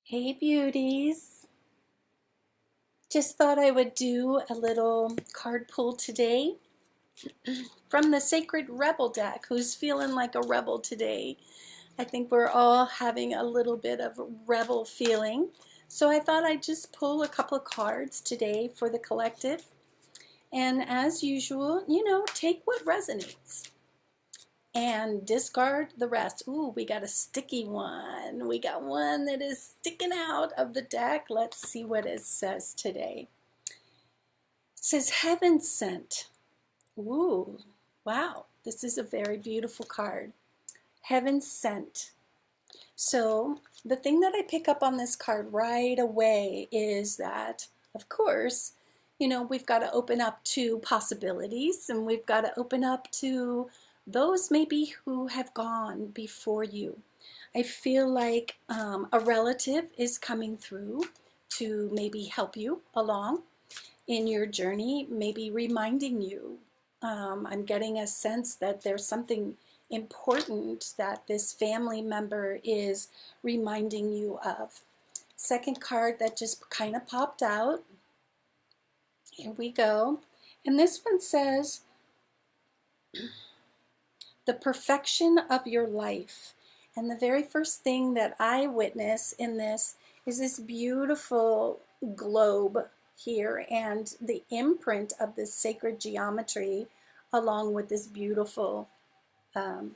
Hey beauties, just thought I would do a little card pull today from the Sacred Rebel deck. Who's feeling like a rebel today? I think we're all having a little bit of rebel feeling. So I thought I'd just pull a couple of cards today for the collective. And as usual, take what resonates and discard the rest. Ooh, we got a sticky one. We got one that is sticking out of the deck. Let's see what it says today. It says heaven sent. Ooh, wow. This is a very beautiful card. Heaven sent. So the thing that I pick up on this card right away is that, of course, we've got to open up to possibilities, and we've got to open up to those maybe who have gone before you. I feel like a relative is coming through to maybe help you along in your journey, maybe reminding you. I'm getting a sense that there's something important that this family member is reminding you of. Second card that just kind of popped out. Here we go. And this one says, the perfection of your life. And the very first thing that I witness in this is this beautiful globe here and the imprint of this sacred geometry along with um,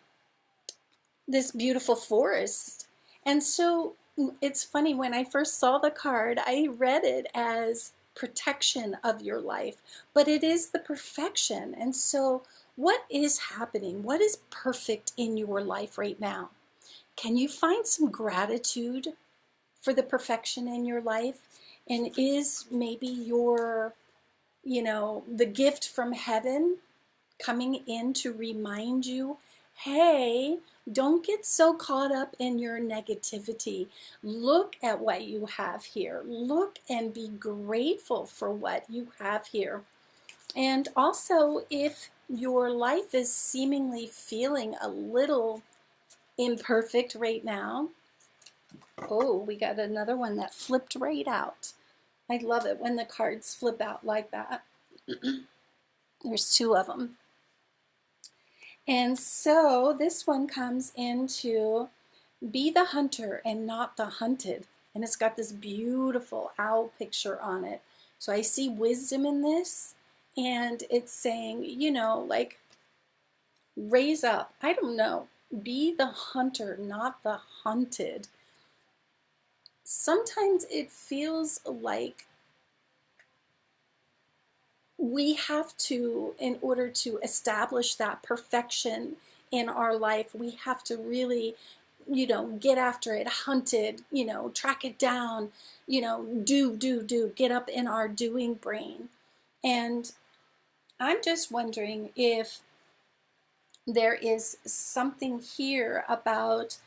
this beautiful forest. And so it's funny, when I first saw the card, I read it as protection of your life, but it is the perfection. And so what is happening? What is perfect in your life right now? Can you find some gratitude for the perfection in your life? And is maybe the gift from heaven coming in to remind you, hey, don't get so caught up in your negativity. Look at what you have here. Look and be grateful for what you have here. And also, if your life is seemingly feeling a little imperfect right now, oh, we got another one that flipped right out. I love it when the cards flip out like that. There's two of them. And so this one comes into be the hunter and not the hunted. And it's got this beautiful owl picture on it. So I see wisdom in this. And it's saying, like, raise up. I don't know. Be the hunter, not the hunted. Sometimes it feels like we have to, in order to establish that perfection in our life, we have to really, get after it, hunt it, track it down, do, get up in our doing brain. And I'm just wondering if there is something here about,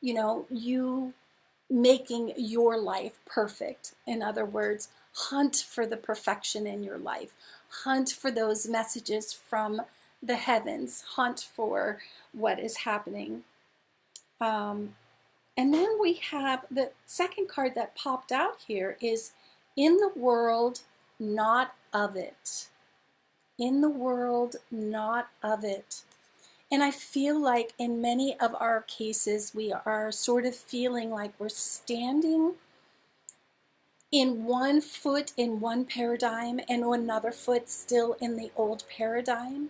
you making your life perfect. In other words, hunt for the perfection in your life. Hunt for those messages from the heavens. Hunt for what is happening. And then we have the second card that popped out here is in the world, not of it. In the world, not of it. And I feel like in many of our cases, we are sort of feeling like we're standing in one foot in one paradigm and another foot still in the old paradigm.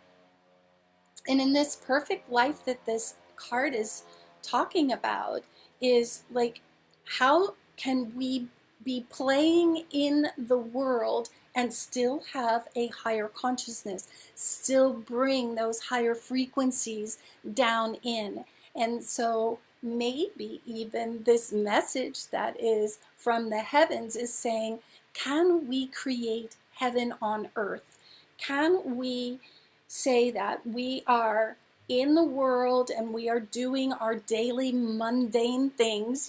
And in this perfect life that this card is talking about is like, how can we be playing in the world and still have a higher consciousness, still bring those higher frequencies down in? And so maybe even this message that is from the heavens is saying, can we create heaven on earth? Can we say that we are in the world and we are doing our daily mundane things,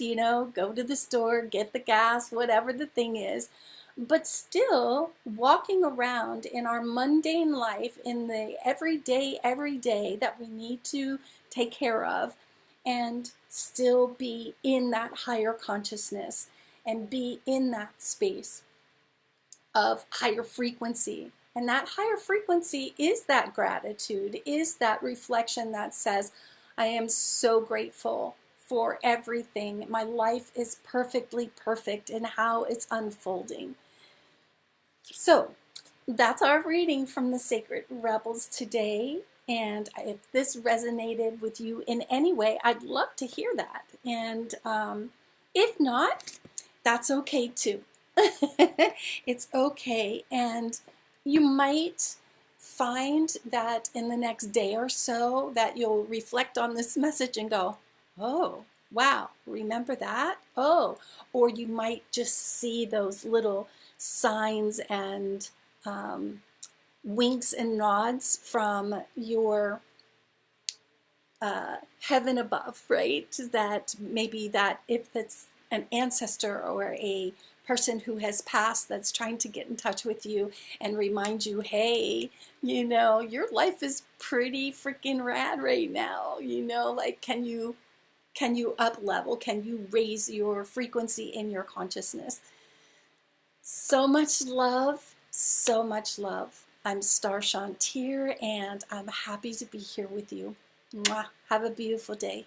go to the store, get the gas, whatever the thing is, but still walking around in our mundane life in the every day that we need to take care of, and still be in that higher consciousness. and be in that space of higher frequency. And that higher frequency is that gratitude, is that reflection that says, I am so grateful for everything. My life is perfectly perfect in how it's unfolding. So that's our reading from the Sacred Rebels today. And if this resonated with you in any way, I'd love to hear that. And if not, that's okay too. It's okay. And you might find that in the next day or so that you'll reflect on this message and go, oh, wow, remember that? Oh, or you might just see those little signs and winks and nods from your heaven above, right? That maybe that if it's an ancestor or a person who has passed that's trying to get in touch with you and remind you, hey, you know, your life is pretty freaking rad right now. You know, like, can you up level? Can you raise your frequency in your consciousness? So much love, so much love. I'm Starr Shontere, and I'm happy to be here with you. Mwah. Have a beautiful day.